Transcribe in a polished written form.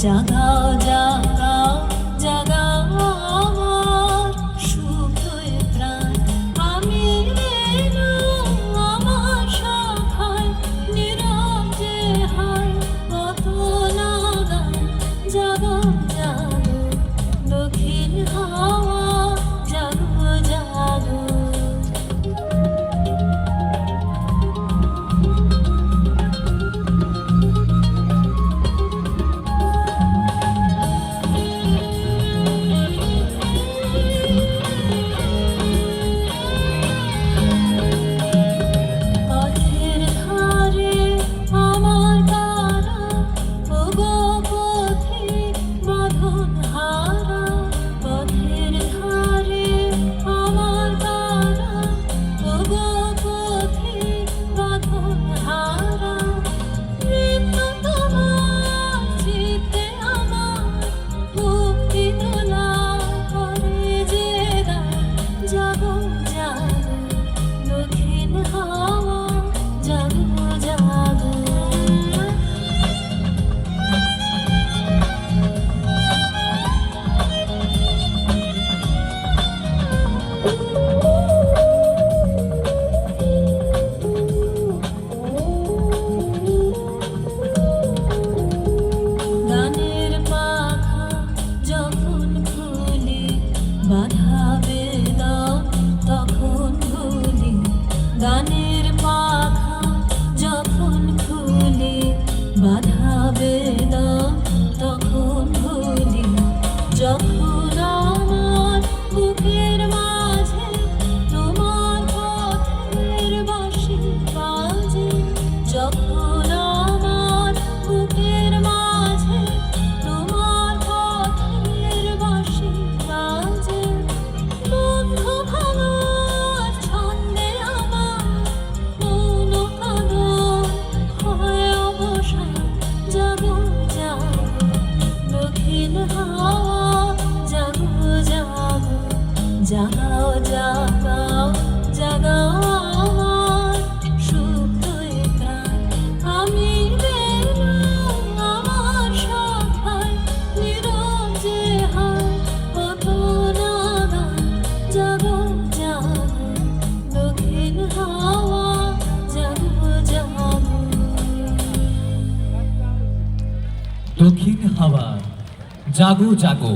জাগাও জাগাও জাগাও আমার শুধুই প্রাণ আমি এলাম আমার শাখায় নীরব যে হায় কত নাগান জাগাও জাগো দক্ষিণ হাওয়া জাগো জাগো গানের পাখা যখন খুলি বাধা বেদম তখন ভুলি যখন আমার বুকের মাঝে তোমার পথের বাঁশি বাজে যখন আমার বুকের মাঝে তোমার পথের বাঁশি বাজে বন্ধ ভাঙার ছন্দে জাগো জাগাও জাগাও আমার শুধুই প্রাণ আমি এলাম আমার শাখায় নীরব যে হায় কত নাগান জাগো জাগো দক্ষিণ হাওয়া জাগো জাগো দক্ষিণ হাওয়া জাগো জাগো।